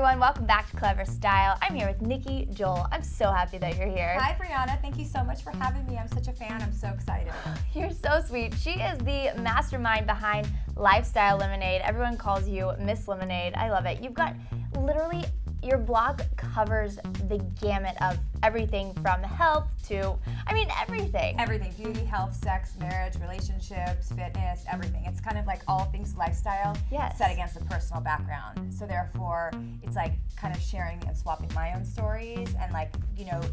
everyone, welcome back to Clever Style. I'm here with Nikki Joel. I'm so happy that you're here. Hi Brianna, thank you so much for having me. I'm such a fan, I'm so excited. You're so sweet. She is the mastermind behind Lifestyle Lemonade. Everyone calls you Miss Lemonade. I love it. You've got literally, your blog covers the gamut of everything from health to, everything. Everything, beauty, health, sex, marriage, relationships, fitness, everything. It's kind of like all things lifestyle set against a personal background. So therefore, it's like kind of sharing and swapping my own stories and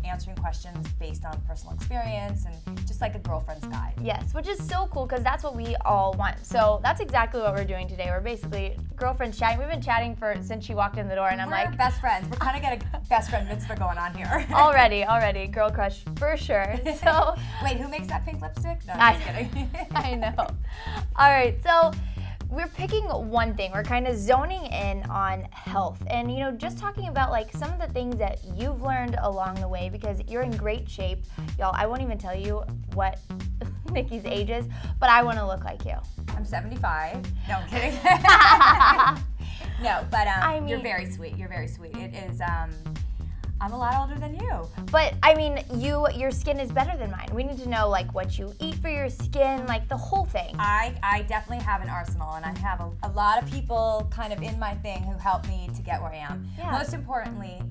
answering questions based on personal experience and just like a girlfriend's guide. Yes, which is so cool because that's what we all want. So that's exactly what we're doing today. We're basically girlfriends chatting. We've been chatting since she walked in the door and we're best friends. We're kind of getting a best friend mitzvah going on here. Already. Girl crush for sure. So wait, who makes that pink lipstick? No, I'm just kidding. I know. All right, so we're picking one thing. We're kind of zoning in on health and, just talking about like some of the things that you've learned along the way because you're in great shape. Y'all, I won't even tell you what Nikki's age is, but I want to look like you. I'm 75. No, I'm kidding. No, but you're very sweet. You're very sweet. It is, I'm a lot older than you. But your skin is better than mine. We need to know like what you eat for your skin, like the whole thing. I definitely have an arsenal, and I have a lot of people kind of in my thing who help me to get where I am. Yeah. Most importantly,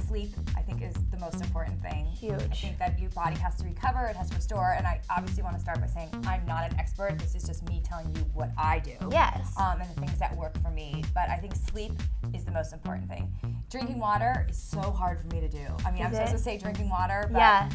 sleep, I think, is the most important thing. Huge. I think that your body has to recover, it has to restore, and I obviously want to start by saying I'm not an expert. This is just me telling you what I do. Yes. And the things that work for me. But I think sleep is the most important thing. Drinking water is so hard for me to do. I'm supposed to say drinking water, but I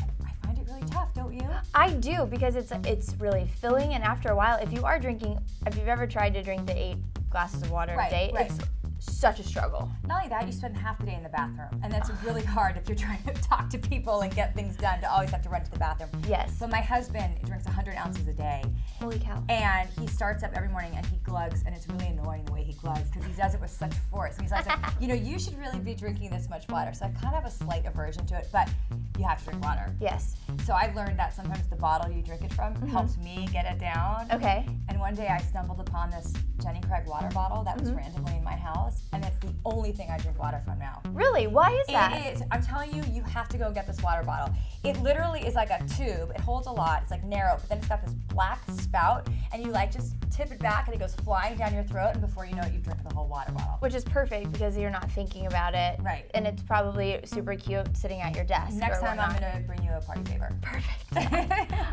find it really tough, don't you? I do, because it's really filling, and after a while, if you've ever tried to drink the 8 glasses of water a day, it's such a struggle. Not only that, you spend half the day in the bathroom, and that's really hard if you're trying to talk to people and get things done to always have to run to the bathroom. Yes. So my husband drinks 100 ounces a day. Holy cow. And he starts up every morning and he glugs, and it's really annoying the way he glugs because he does it with such force. And he's like, you should really be drinking this much water. So I kind of have a slight aversion to it, but you have to drink water. Yes. So I've learned that sometimes the bottle you drink it from helps me get it down. Okay. And one day I stumbled upon this Jenny Craig water bottle that was randomly in my house, and it's the only thing I drink water from now. Really? Why is that? It is. I'm telling you, you have to go get this water bottle. It literally is like a tube. It holds a lot. It's like narrow, but then it's got this black spout, and you just tip it back, and it goes flying down your throat, and before you know it, you've drinking the whole water bottle. Which is perfect because you're not thinking about it. Right. And it's probably super cute sitting at your desk. Next time I'm going to bring you a party favor. Perfect.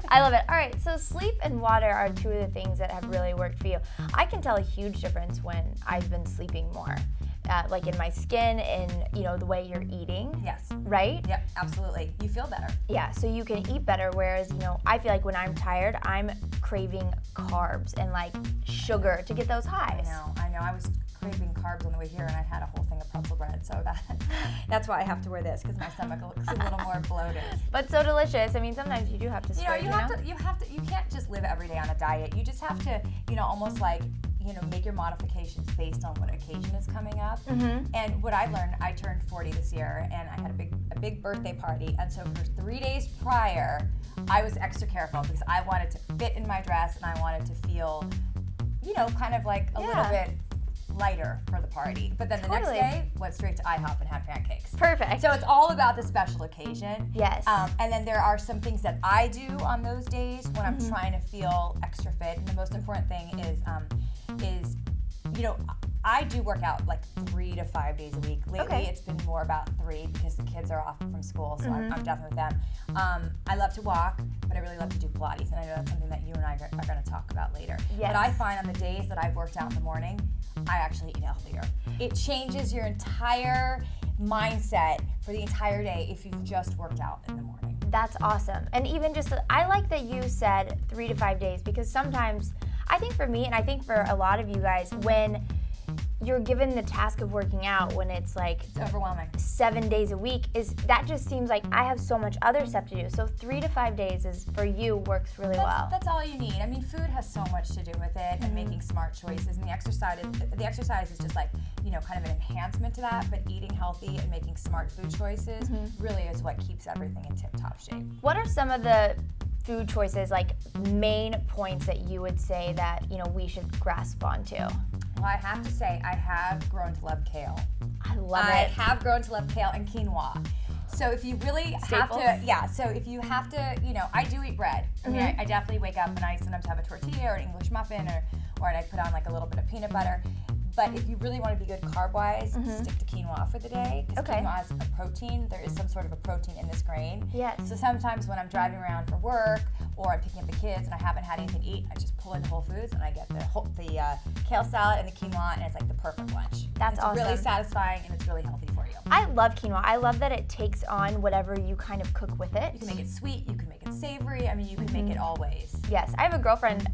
I love it. All right, so sleep and water are two of the things that have really worked for you. I can tell a huge difference when I've been sleeping more. Like in my skin and, the way you're eating. Yes. Right? Yep, absolutely. You feel better. Yeah, so you can eat better, whereas, I feel like when I'm tired, I'm craving carbs and like sugar to get those highs. I know. I was craving carbs on the way here, and I had a whole thing of pretzel bread, so that's why I have to wear this, because my stomach looks a little more bloated. But so delicious. Sometimes you do have to splurge, you can't just live every day on a diet. You just have to, almost like, make your modifications based on what occasion is coming up. And what I learned, I turned 40 this year, and I had a big birthday party, and so for 3 days prior, I was extra careful because I wanted to fit in my dress, and I wanted to feel, kind of like a little bit lighter for the party. But then the next day, went straight to IHOP and had pancakes. Perfect. So it's all about the special occasion. Yes. And then there are some things that I do on those days when I'm trying to feel extra fit. And the most important thing is I do work out like 3 to 5 days a week. Lately, it's been more about 3 because the kids are off from school, so I'm done with them. I love to walk, but I really love to do Pilates, and I know that's something that you and I are going to talk about later. Yes. But I find on the days that I've worked out in the morning, I actually eat healthier. It changes your entire mindset for the entire day if you've just worked out in the morning. That's awesome. And even I like that you said 3 to 5 days, because sometimes, I think for me, and I think for a lot of you guys, when you're given the task of working out, when it's like It's overwhelming. 7 days a week, that just seems like I have so much other stuff to do. So 3 to 5 days for you works really well. That's all you need. Food has so much to do with it, and making smart choices. And the exercise is just like, kind of an enhancement to that. But eating healthy and making smart food choices really is what keeps everything in tip-top shape. What are some of the food choices, like main points that you would say that, we should grasp onto? Well, I have to say, I have grown to love kale. I love I it. have grown to love kale and quinoa. So if you really Staples? if you have to, I do eat bread. I mean, I definitely wake up and I sometimes have a tortilla or an English muffin or I put on like a little bit of peanut butter. But if you really want to be good carb-wise, stick to quinoa for the day. Because quinoa is a protein. There is some sort of a protein in this grain. Yes. So sometimes when I'm driving around for work or I'm picking up the kids and I haven't had anything to eat, I just pull into Whole Foods and I get the kale salad and the quinoa, and it's like the perfect lunch. That's it's awesome. It's really satisfying and it's really healthy for you. I love quinoa. I love that it takes on whatever you kind of cook with it. You can make it sweet, you can make it savory. I mean, you can make it all ways. Yes, I have a girlfriend,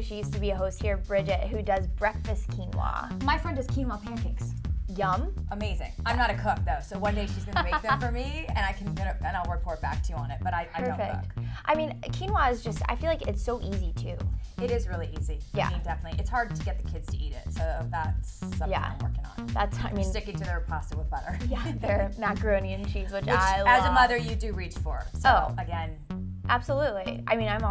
she used to be a host here, Bridget, who does breakfast quinoa. My friend does quinoa pancakes. Yum. Amazing. I'm not a cook though, so one day she's gonna make them for me, and I'll report back to you on it. But I don't cook. I mean, quinoa is just, I feel like it's so easy too. It is really easy. Yeah. I mean, definitely. It's hard to get the kids to eat it, so that's something I'm working on. Sticking to their pasta with butter. Yeah, their macaroni and cheese, which I love. As a mother, you do reach for. So again. Absolutely. I mean, I'm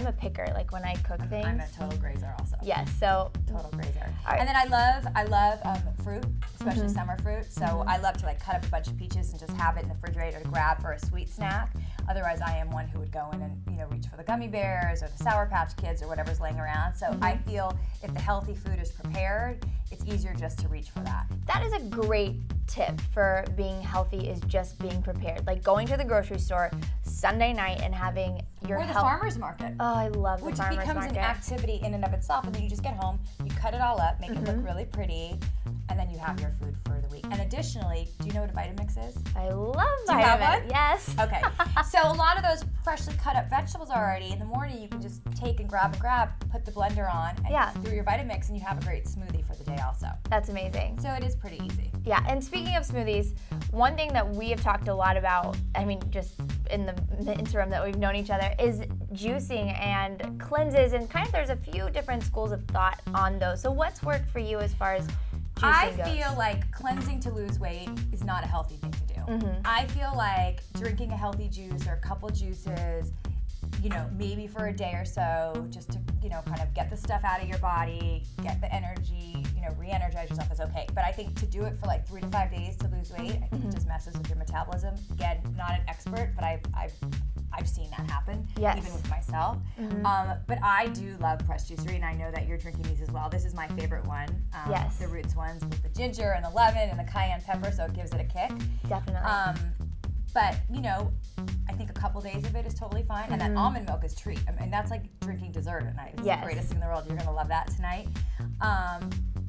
a picker, like when I cook things. I'm a total grazer also. Yes, so. Total grazer. Right. And then I love fruit, especially summer fruit. So I love to like cut up a bunch of peaches and just have it in the refrigerator to grab for a sweet snack. Otherwise, I am one who would go in and reach for the gummy bears or the Sour Patch Kids or whatever's laying around. So I feel if the healthy food is prepared, it's easier just to reach for that. That is a great tip for being healthy, is just being prepared. Like going to the grocery store Sunday night and having your or the farmer's market. Oh, I love the farmer's market. Which becomes an activity in and of itself, and then you just get home, you cut it all up, make it look really pretty, and then you have your food for the week. And additionally, do you know what a Vitamix is? I love Vitamix. Do you have one? Yes. Okay. So a lot of those freshly cut up vegetables already, in the morning you can just take and grab, put the blender on, and through your Vitamix, and you have a great smoothie for the day also. That's amazing. So it is pretty easy. Yeah, and speaking of smoothies, one thing that we have talked a lot about, I mean, just in the interim that we've known each other, is juicing and cleanses, and kind of there's a few different schools of thought on those. So what's worked for you as far as juicing goes? I feel like cleansing to lose weight is not a healthy thing to do. I feel like drinking a healthy juice or a couple juices, maybe for a day or so, just to, kind of get the stuff out of your body, get the energy, re-energize yourself is okay. But I think to do it for like 3 to 5 days to lose weight, I think it just messes with your metabolism. Again, not an expert, but I've seen that happen, even with myself. But I do love Press Juicery, and I know that you're drinking these as well. This is my favorite one. The Roots ones with the ginger and the lemon and the cayenne pepper, so it gives it a kick. Definitely. But, I think a couple days of it is totally fine. And that almond milk is treat. I mean, that's like drinking dessert at night. It's the greatest thing in the world. You're going to love that tonight.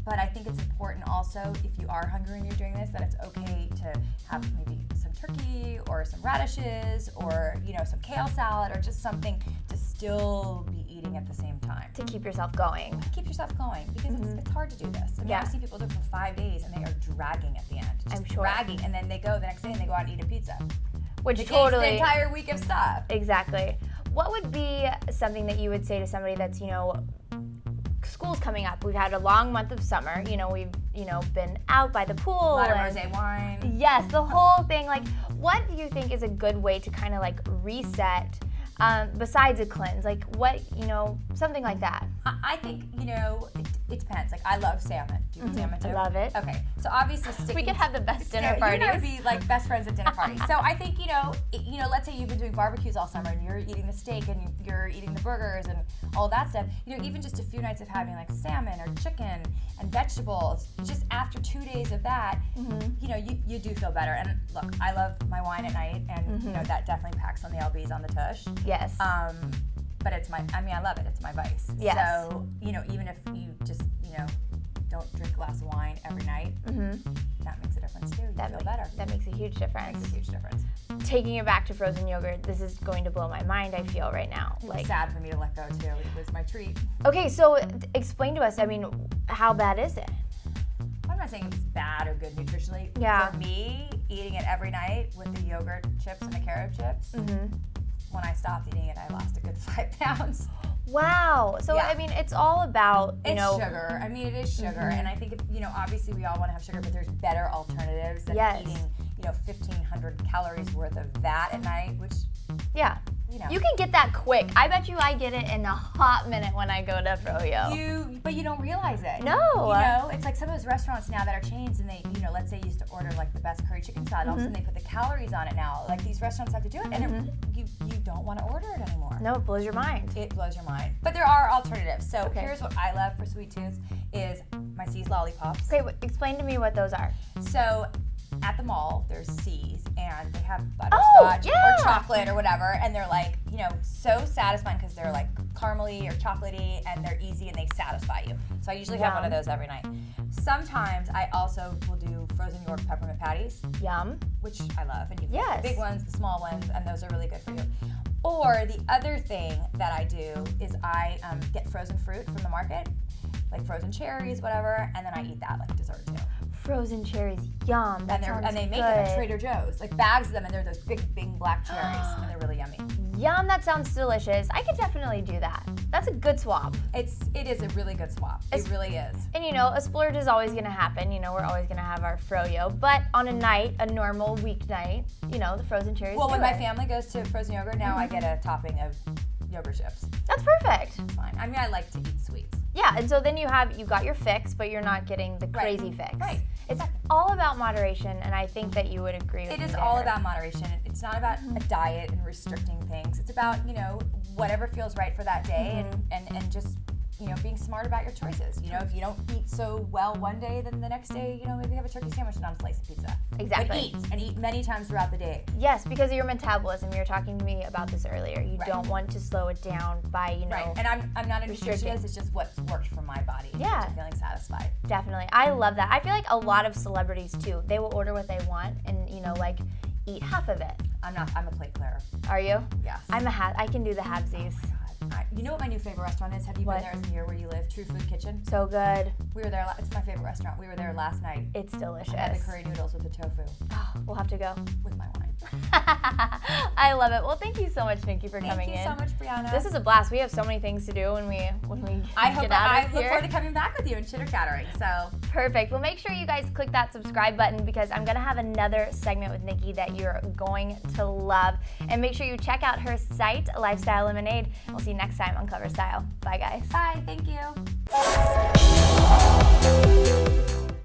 But I think it's important also, if you are hungry and you're doing this, that it's okay to have maybe some turkey or some radishes or, some kale salad or just something to still be eating at the same time. To keep yourself going. Keep yourself going, because it's hard to do this. I mean, I see people do it for 5 days and they are dragging at the end. I'm sure. Dragging, and then they go the next day and they go out and eat a pizza. Which the entire week of stuff. Exactly. What would be something that you would say to somebody that's, school's coming up. We've had a long month of summer. We've, been out by the pool. A lot of rosé wine. Yes, the whole thing. Like, what do you think is a good way to kind of like reset besides a cleanse? Like what, something like that. I think, it depends. Like, I love salmon. Do you eat salmon too? I love it. Okay. So obviously we could have the best dinner parties. You and I would be like best friends at dinner parties. So I think, let's say you've been doing barbecues all summer and you're eating the steak and you're eating the burgers and all that stuff. Even just a few nights of having like salmon or chicken and vegetables, just after 2 days of that, you do feel better. And look, I love my wine at night, and that definitely packs on the lbs on the tush. Yes. But I love it. It's my vice. Yes. So, even if you just, don't drink a glass of wine every night, that makes a difference too. You feel better. That makes a huge difference. Makes a huge difference. Taking it back to frozen yogurt, this is going to blow my mind, I feel, right now. It's sad for me to let go too. It was my treat. Okay, so explain to us, how bad is it? I'm not saying it's bad or good nutritionally. Yeah. For me, eating it every night with the yogurt chips and the carrot chips, when I stopped eating it, I lost a good 5 pounds. Wow. So, it's all about, It's sugar. It is sugar. And I think, obviously we all want to have sugar, but there's better alternatives than eating, 1,500 calories worth of that at night, which You can get that quick. I bet you I get it in a hot minute when I go to Froyo. But you don't realize it. No. It's like some of those restaurants now that are chains, and they, let's say you used to order like the best curry chicken salad, all of a sudden they put the calories on it now. Like these restaurants have to do it, and you don't want to order it anymore. No, it blows your mind. It blows your mind. But there are alternatives. So here's what I love for sweet tooths is my C's lollipops. Okay, explain to me what those are. So at the mall, there's C's, and they have butterscotch or chocolate or whatever, and they're like, so satisfying because they're like caramely or chocolatey, and they're easy and they satisfy you. So I usually have one of those every night. Sometimes I also will do frozen York peppermint patties. Yum. Which I love, and you get the big ones, the small ones, and those are really good for you. Or the other thing that I do is I get frozen fruit from the market, like frozen cherries, whatever, and then I eat that like dessert too. Frozen cherries, yum. And they make them at Trader Joe's, like bags of them, and they're those big black cherries, and they're really yummy. Yum, that sounds delicious. I could definitely do that. That's a good swap. It is a really good swap. It really is. And a splurge is always gonna happen. We're always gonna have our froyo. But on a normal weeknight, the frozen cherries. Well, when my family goes to frozen yogurt, now I get a topping of yogurt chips. That's perfect. It's fine. I mean, I like to eat sweets. Yeah, and so then you got your fix, but you're not getting the crazy fix. Right. It's all about moderation, and I think that you would agree with me. It is all about moderation. It's not about a diet and restricting things. It's about, whatever feels right for that day and just, being smart about your choices. If you don't eat so well one day, then the next day, maybe have a turkey sandwich and not a slice of pizza. Exactly. But eat many times throughout the day. Yes, because of your metabolism. You were talking to me about this earlier. You don't want to slow it down by, Right, and I'm not a nutritionist. It's just what's worked for my body. Yeah. I'm feeling satisfied. Definitely. I love that. I feel like a lot of celebrities, too, they will order what they want and, eat half of it. I'm a plate clearer. Are you? Yes. I can do the halvesies. Oh my God. You know what my new favorite restaurant is? Have you been there near where you live? True Food Kitchen? So good. We were there. It's my favorite restaurant. We were there last night. It's delicious. I had the curry noodles with the tofu. Oh, we'll have to go. With my wine. I love it. Well, thank you so much, Nikki, for coming in. Thank you so much, Brianna. This is a blast. We have so many things to do when we get out of I here. look forward to coming back with you and chitter-chattering. So perfect. Well, make sure you guys click that subscribe button because I'm going to have another segment with Nikki that you're going to love. And make sure you check out her site, Lifestyle Lemonade. We'll see you next time on Clever Style. Bye, guys. Bye. Thank you.